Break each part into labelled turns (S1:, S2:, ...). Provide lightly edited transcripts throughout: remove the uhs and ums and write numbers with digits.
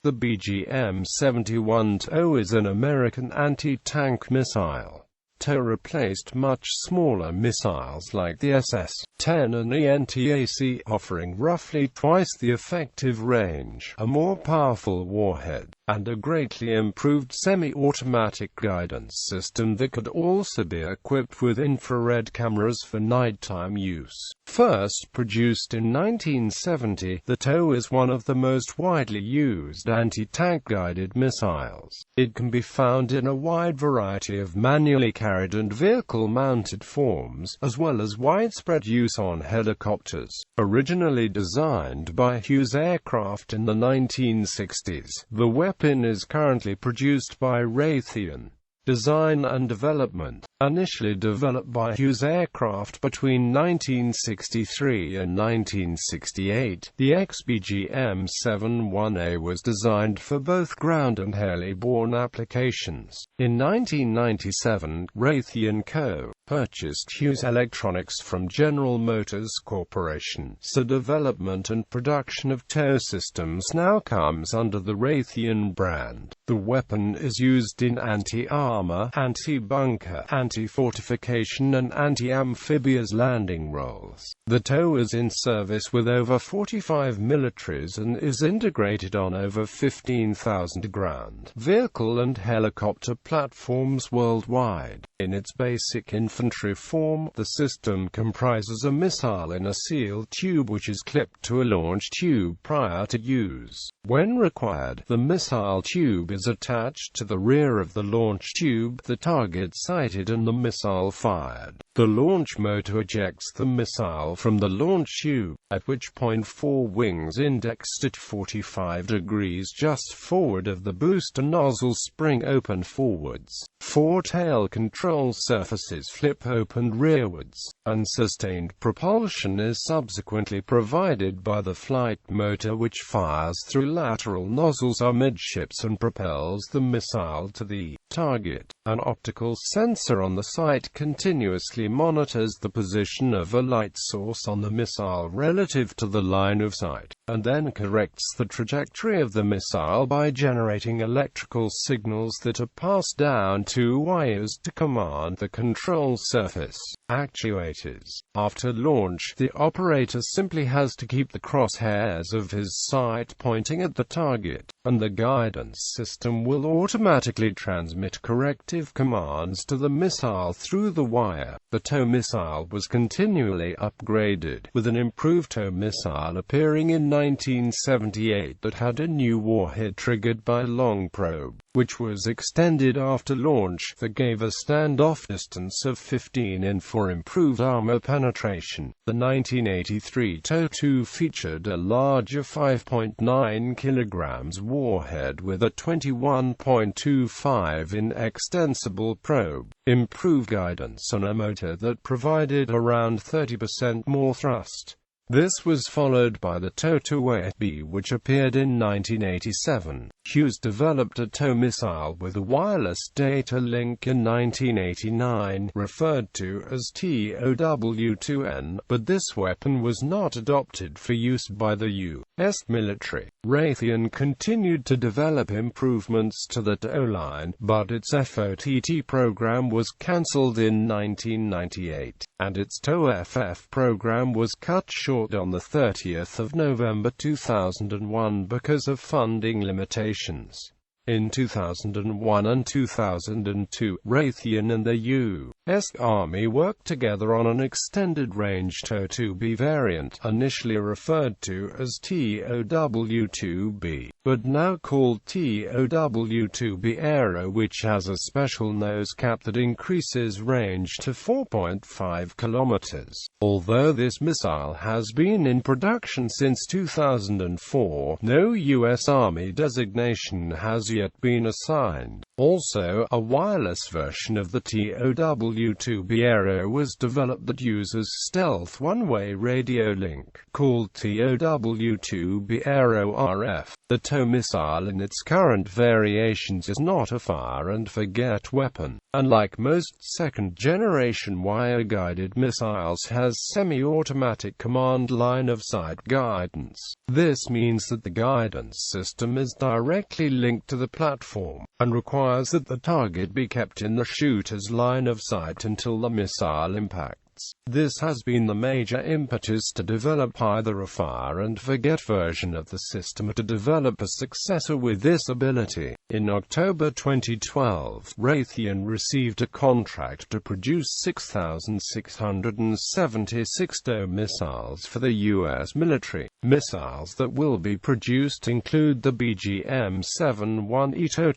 S1: The Bgm-71 Tow is an American anti-tank missile. TOW replaced much smaller missiles like the SS.10 and ENTAC, offering roughly twice the effective range, a more powerful warhead, and a greatly improved semi-automatic guidance system that could also be equipped with infrared cameras for nighttime use. First produced in 1970, the TOW is one of the most widely used anti-tank guided missiles. It can be found in a wide variety of manually carried and vehicle-mounted forms, as well as widespread use on helicopters. Originally designed by Hughes Aircraft in the 1960s, the weapon is currently produced by Raytheon. Design and development. Initially developed by Hughes Aircraft between 1963 and 1968, the Bgm-71 was designed for both ground and heli-borne applications. In 1997, Raytheon Co. purchased Hughes Electronics from General Motors Corporation, so development and production of TOW systems now comes under the Raytheon brand. The weapon is used in anti-armor, anti-bunker, anti-fortification and anti-amphibious landing roles. The TOW is in service with over 45 militaries and is integrated on over 15,000 ground, vehicle and helicopter platforms worldwide. In its basic infantry form, the system comprises a missile in a sealed tube which is clipped to a launch tube prior to use. When required, the missile tube is attached to the rear of the launch tube, the target sighted and the missile fired. The launch motor ejects the missile from the launch tube, at which point four wings indexed at 45 degrees just forward of the booster nozzle spring open forwards. Four tail control surfaces flip open rearwards, and sustained propulsion is subsequently provided by the flight motor which fires through lateral nozzles amidships and propels the missile to the target. An optical sensor on the sight continuously monitors the position of a light source on the missile relative to the line of sight, and then corrects the trajectory of the missile by generating electrical signals that are passed down to wires to command the control surface. Actuators. After launch, the operator simply has to keep the crosshairs of his sight pointing at the target, and the guidance system will automatically transmit corrective commands to the missile through the wire. The TOW missile was continually upgraded, with an improved TOW missile appearing in 1978 that had a new warhead triggered by long probe, which was extended after launch, that gave a standoff distance of 15 in for improved armor penetration. The 1983 TOW-2 featured a larger 5.9 kg warhead with a 21.25 in extensible probe, improved guidance and a motor that provided around 30% more thrust. This was followed by the TOW-2B, which appeared in 1987. Hughes developed a TOW missile with a wireless data link in 1989, referred to as TOW-2N, but this weapon was not adopted for use by the U.S. military. Raytheon continued to develop improvements to the TOW line, but its FOTT program was cancelled in 1998, and its TOW-FF program was cut short on the 30th of November 2001 because of funding limitations. In 2001 and 2002, Raytheon and the U.S. Army worked together on an extended-range TOW-2B variant, initially referred to as TOW-2B, but now called TOW-2B Aero, which has a special nose cap that increases range to 4.5 kilometers. Although this missile has been in production since 2004, no U.S. Army designation has yet been assigned. Also, a wireless version of the TOW-2B Aero was developed that uses stealth one-way radio link, called TOW-2B Aero RF. The TOW missile in its current variations is not a fire-and-forget weapon. Unlike most second-generation wire-guided missiles, has semi-automatic command line-of-sight guidance. This means that the guidance system is directly linked to the platform, and requires that the target be kept in the shooter's line of sight until the missile impacts. This has been the major impetus to develop either a fire-and-forget version of the system or to develop a successor with this ability. In October 2012, Raytheon received a contract to produce 6,676 TOW missiles for the U.S. military. Missiles that will be produced include the Bgm-71 Tow,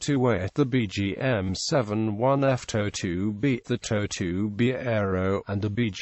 S1: the Bgm-71 Tow-2B, the Tow-2B Aero, and the Bgm-71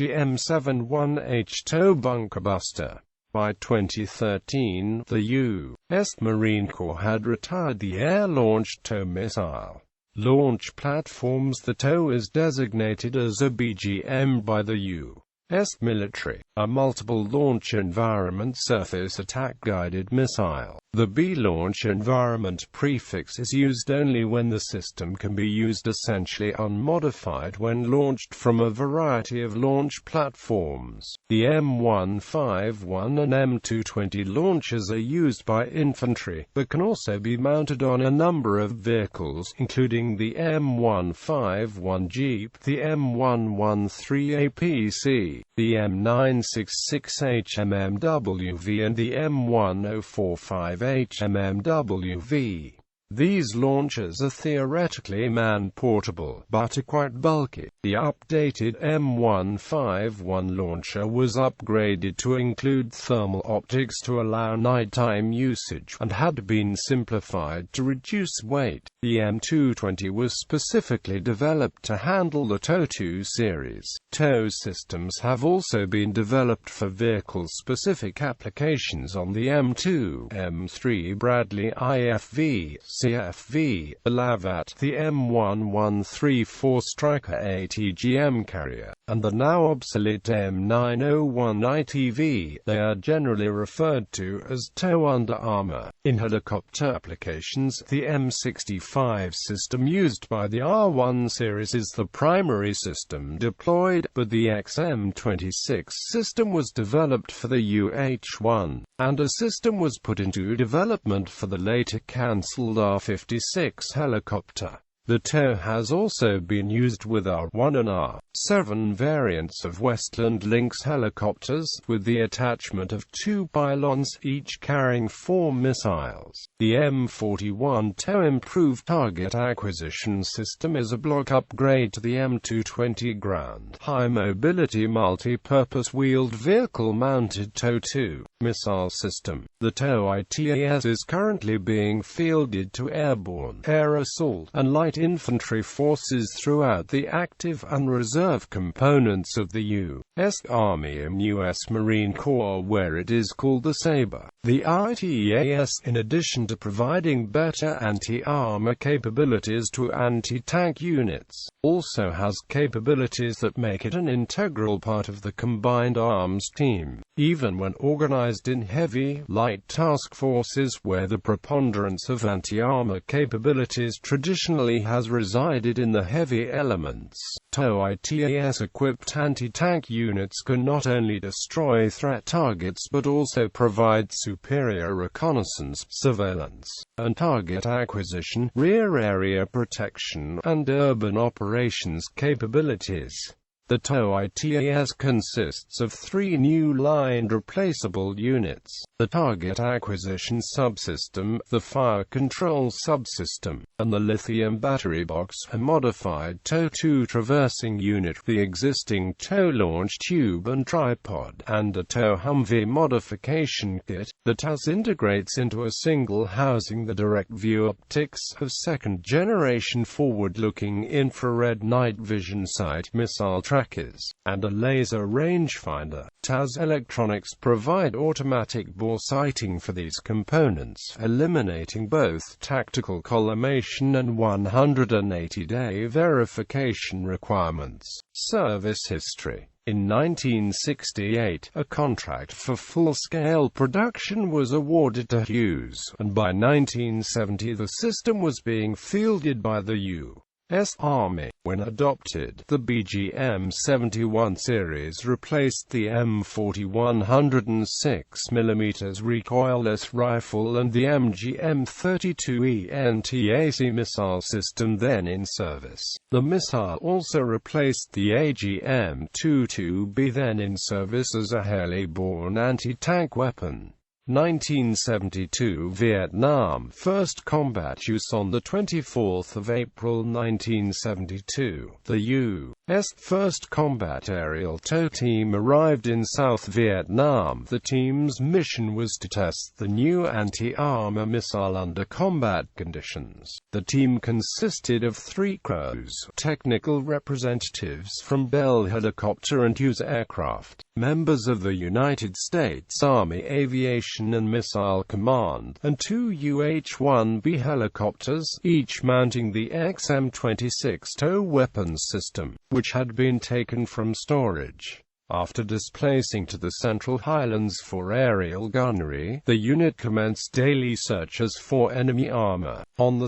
S1: Tow bunker buster. By 2013, the U.S. Marine Corps had retired the air-launched TOW missile. Launch platforms. The TOW is designated as a BGM by the U.S. military, a multiple launch environment surface attack guided missile. The B launch environment prefix is used only when the system can be used essentially unmodified when launched from a variety of launch platforms. The M151 and M220 launchers are used by infantry, but can also be mounted on a number of vehicles, including the M151 Jeep, the M113 APC, the M966 HMMWV and the M1045 HMMWV. These launchers are theoretically man-portable, but are quite bulky. The updated M151 launcher was upgraded to include thermal optics to allow nighttime usage, and had been simplified to reduce weight. The M220 was specifically developed to handle the TOW-2 series. TOW systems have also been developed for vehicle-specific applications on the M2, M3 Bradley IFV, CFV, the Lavat, the M1134 Striker ATGM carrier, and the now obsolete M901 ITV. They are generally referred to as TOW under armor. In helicopter applications, the M65 system used by the R1 series is the primary system deployed, but the XM26 system was developed for the UH-1, and a system was put into development for the later cancelled R-56 helicopter. The TOW has also been used with R1 and R7 variants of Westland Lynx helicopters, with the attachment of 2 pylons, each carrying 4 missiles. The M41 TOW improved target acquisition system is a block upgrade to the M220 ground high mobility multi-purpose wheeled vehicle mounted TOW-2 missile system. The TOW-ITAS is currently being fielded to airborne, air assault, and light infantry forces throughout the active and reserve components of the U.S. Army and U.S. Marine Corps, where it is called the Sabre. The ITAS, in addition to providing better anti-armor capabilities to anti-tank units, also has capabilities that make it an integral part of the combined arms team, even when organized in heavy, light task forces where the preponderance of anti-armor capabilities traditionally has resided in the heavy elements. TOW-ITAS-equipped anti-tank units can not only destroy threat targets but also provide superior reconnaissance, surveillance, and target acquisition, rear area protection, and urban operations capabilities. The TOW-ITAS consists of 3 new line replaceable units: the Target Acquisition Subsystem, the Fire Control Subsystem, and the Lithium Battery Box, a modified TOW-2 traversing unit, the existing TOW launch tube and tripod, and a TOW Humvee modification kit. The TAS integrates into a single housing the direct view optics of second-generation forward-looking infrared night vision sight missile trackers, and a laser rangefinder. TAS electronics provide automatic bore sighting for these components, eliminating both tactical collimation and 180-day verification requirements. Service history. In 1968, a contract for full-scale production was awarded to Hughes, and by 1970 the system was being fielded by the U.S. Army. When adopted, the Bgm-71 series replaced the M40 106mm recoilless rifle and the Bgm-32 ENTAC missile system then in service. The missile also replaced the Bgm-22B then in service as a heli-borne anti-tank weapon. 1972 Vietnam First combat use. On 24 April 1972, the U.S. First Combat Aerial Tow Team arrived in South Vietnam. The team's mission was to test the new anti-armor missile under combat conditions. The team consisted of 3 crews, technical representatives from Bell Helicopter and Hughes Aircraft, members of the United States Army Aviation and Missile Command, and 2 UH-1B helicopters, each mounting the XM-26 tow weapon system, which had been taken from storage. After displacing to the Central Highlands for aerial gunnery, the unit commenced daily searches for enemy armor. On 2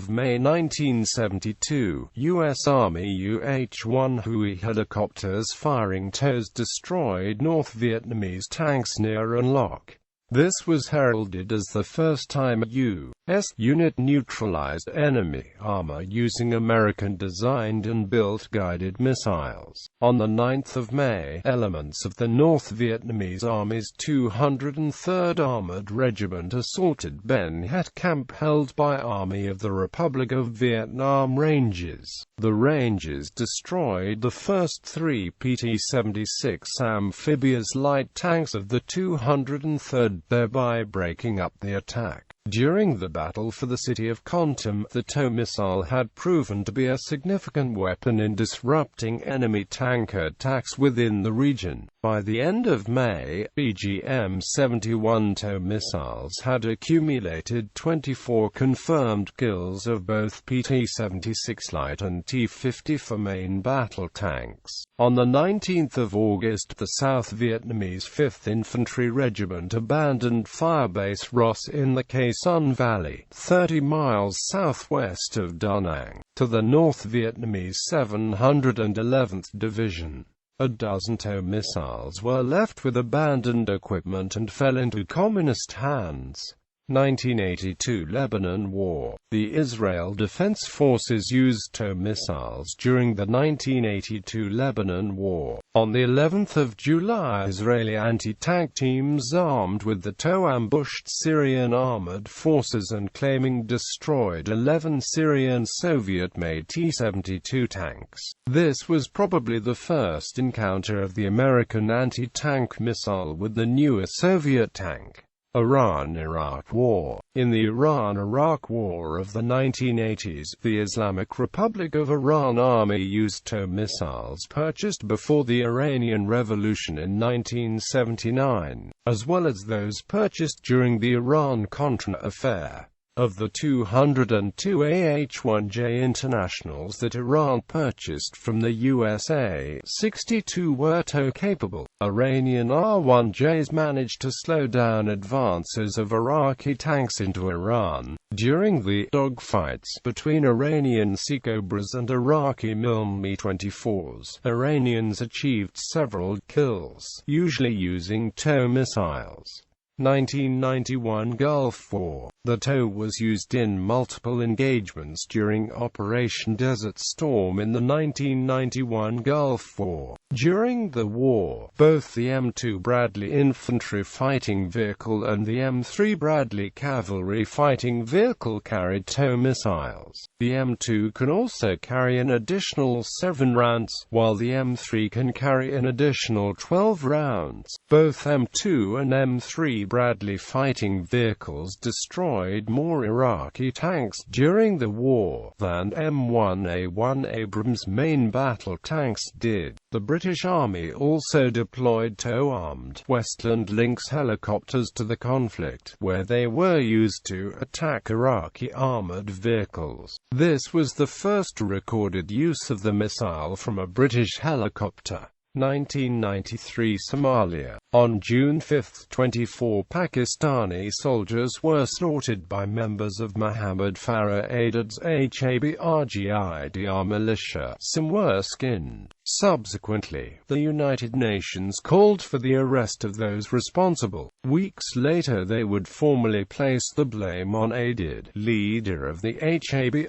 S1: May 1972, U.S. Army UH-1 Huey helicopters firing TOWs destroyed North Vietnamese tanks near An Loc. This was heralded as the first time a U.S. unit neutralized enemy armor using American-designed and built guided missiles. On 9 May, elements of the North Vietnamese Army's 203rd Armored Regiment assaulted Ben Het camp held by Army of the Republic of Vietnam Rangers. The Rangers destroyed the first 3 PT-76 amphibious light tanks of the 203rd, thereby breaking up the attack. During the battle for the city of Con Tum, the TOW missile had proven to be a significant weapon in disrupting enemy tank attacks within the region. By the end of May, Bgm-71 Tow missiles had accumulated 24 confirmed kills of both PT-76 light and T-54 main battle tanks. On 19 August, the South Vietnamese 5th Infantry Regiment abandoned Firebase Ross in the Khe Sun Valley, 30 miles southwest of Da Nang, to the North Vietnamese 711th Division. A dozen TOW missiles were left with abandoned equipment and fell into Communist hands. 1982 Lebanon War. The Israel Defense Forces used TOW missiles during the 1982 Lebanon War. On the 11th of July, Israeli anti-tank teams armed with the TOW ambushed Syrian armored forces and claiming destroyed 11 Syrian Soviet-made T-72 tanks. This was probably the first encounter of the American anti-tank missile with the newer Soviet tank. Iran-Iraq War. In the Iran-Iraq War of the 1980s, the Islamic Republic of Iran Army used TOW missiles purchased before the Iranian Revolution in 1979, as well as those purchased during the Iran-Contra affair. Of the 202 AH-1J internationals that Iran purchased from the USA, 62 were TOW-capable. Iranian R-1Js managed to slow down advances of Iraqi tanks into Iran. During the dogfights between Iranian Sea Cobras and Iraqi Mi-24s, Iranians achieved several kills, usually using TOW missiles. 1991 Gulf War. The TOW was used in multiple engagements during Operation Desert Storm in the 1991 Gulf War. During the war, both the M2 Bradley infantry fighting vehicle and the M3 Bradley cavalry fighting vehicle carried TOW missiles. The M2 can also carry an additional 7 rounds, while the M3 can carry an additional 12 rounds. Both M2 and M3 Bradley fighting vehicles destroyed more Iraqi tanks during the war than M1A1 Abrams main battle tanks did. The British Army also deployed TOW-armed Westland Lynx helicopters to the conflict, where they were used to attack Iraqi armoured vehicles. This was the first recorded use of the missile from a British helicopter. 1993 Somalia. On June 5, 24 Pakistani soldiers were slaughtered by members of Mohammed Farah Aidid's Habgidr militia. Some were skinned. Subsequently, the United Nations called for the arrest of those responsible. Weeks later they would formally place the blame on Aidid, leader of the Habgidr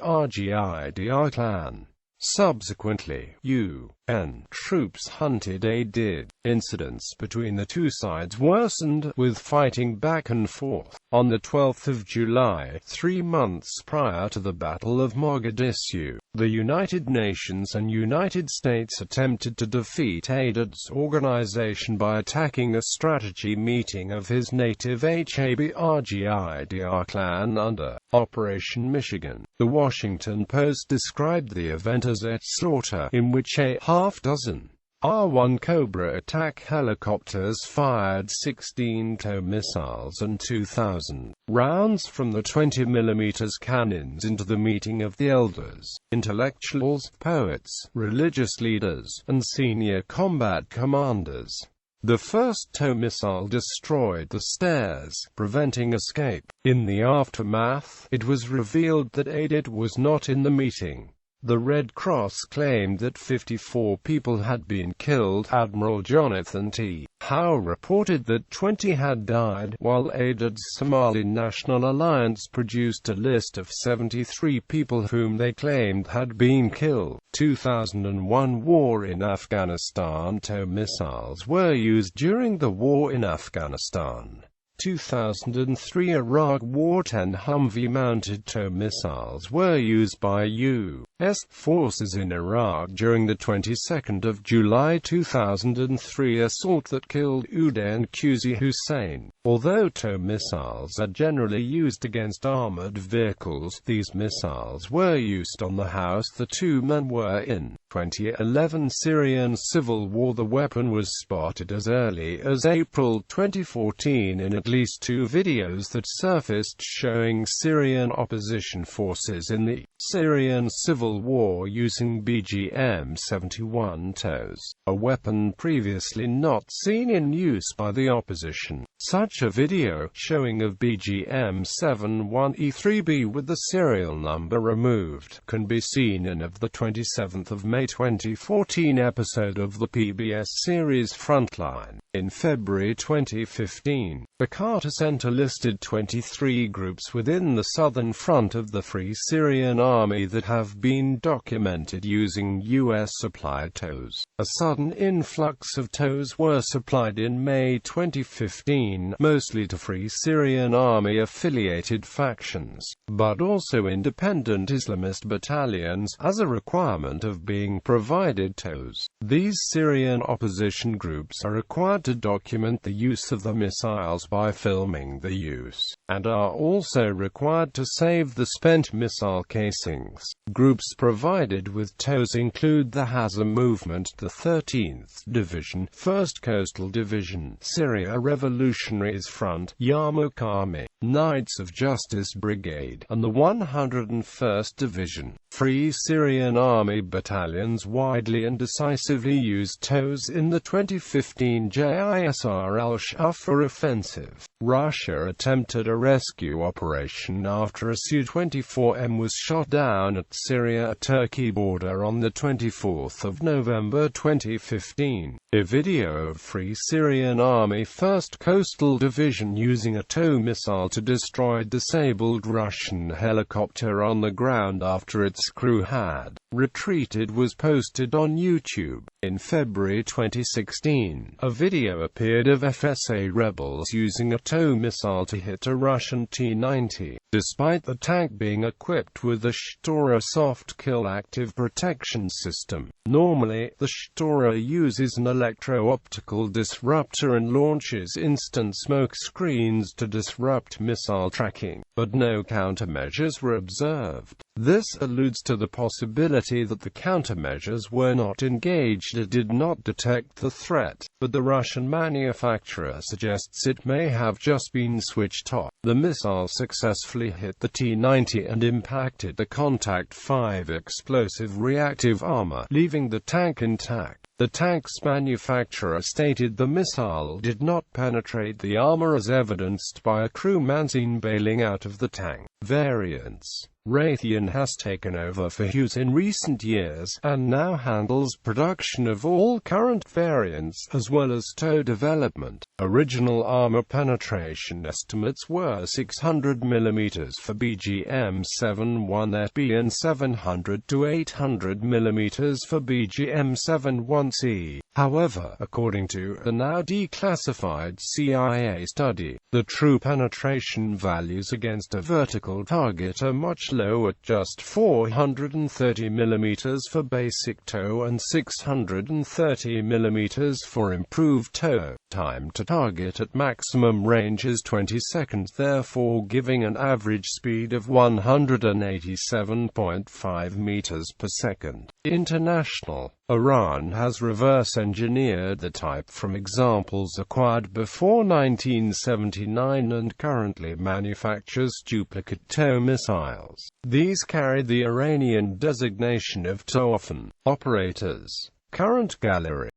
S1: clan. Subsequently, UN troops hunted Aidid. Incidents between the two sides worsened, with fighting back and forth. On the 12th of July, 3 months prior to the Battle of Mogadishu, the United Nations and United States attempted to defeat Aidid's organization by attacking a strategy meeting of his native Habgidr clan under Operation Michigan. The Washington Post described the event as a slaughter, in which a half-dozen R-1 Cobra attack helicopters fired 16 TOW missiles and 2,000 rounds from the 20mm cannons into the meeting of the elders, intellectuals, poets, religious leaders, and senior combat commanders. The first TOW missile destroyed the stairs, preventing escape. In the aftermath, it was revealed that Aidid was not in the meeting. The Red Cross claimed that 54 people had been killed. Admiral Jonathan T. Howe reported that 20 had died, while Aidid's Somali National Alliance produced a list of 73 people whom they claimed had been killed. 2001 War in Afghanistan. TOW missiles were used during the war in Afghanistan. 2003 Iraq War. 10 Humvee-mounted TOW missiles were used by U.S. forces in Iraq during the 22nd of July 2003 assault that killed Udain Qusay Hussein. Although TOW missiles are generally used against armored vehicles, these missiles were used on the house the two men were in. 2011 Syrian civil war. The weapon was spotted as early as April 2014 in at least 2 videos that surfaced showing Syrian opposition forces in the Syrian civil war using Bgm-71 Tows, a weapon previously not seen in use by the opposition. Such a video, showing of Bgm-71E3B with the serial number removed, can be seen in of the 27th of May 2014 episode of the PBS series Frontline. In February 2015, the Carter Center listed 23 groups within the Southern Front of the Free Syrian Army that have been documented using U.S.-supplied TOWs. A sudden influx of TOWs were supplied in May 2015, mostly to Free Syrian Army-affiliated factions, but also independent Islamist battalions, as a requirement of being provided TOWs. These Syrian opposition groups are required to document the use of the missiles by filming the use, and are also required to save the spent missile casings. Groups provided with TOWs include the Hazm Movement, the 13th Division, 1st Coastal Division, Syria Revolutionaries Front, Yarmouk Army, Knights of Justice Brigade, and the 101st Division. Free Syrian Army battalions widely and decisively used TOWs in the 2015 JISR al-Shafar offensive. Russia attempted a rescue operation after a Su-24M was shot down at Syria-Turkey border on the 24th of November 2015. A video of Free Syrian Army 1st Coastal Division using a TOW missile to destroy disabled Russian helicopter on the ground after its crew had retreated was posted on YouTube. In February 2016, a video appeared of FSA rebels using a TOW missile to hit a Russian T-90, despite the tank being equipped with the Shtora soft-kill active protection system. Normally, the Shtora uses an electro-optical disruptor and launches instant smoke screens to disrupt missile tracking, but no countermeasures were observed. This alludes to the possibility that the countermeasures were not engaged. It did not detect the threat, but the Russian manufacturer suggests it may have just been switched off. The missile successfully hit the T-90 and impacted the Contact 5 explosive reactive armor, leaving the tank intact. The tank's manufacturer stated the missile did not penetrate the armor as evidenced by a crewman seen bailing out of the tank. Variants. Raytheon has taken over for Hughes in recent years, and now handles production of all current variants, as well as TOW development. Original armor penetration estimates were 600 mm for Bgm-71 and 700 to 800 mm for Bgm-71. However, according to a now declassified CIA study, the true penetration values against a vertical target are much low at just 430 mm for basic TOW and 630 mm for improved TOW. Time to target at maximum range is 20 seconds, therefore giving an average speed of 187.5 meters per second. International. Iran has reverse-engineered the type from examples acquired before 1979 and currently manufactures duplicate TOW missiles. These carry the Iranian designation of TOW. Operators. Current gallery.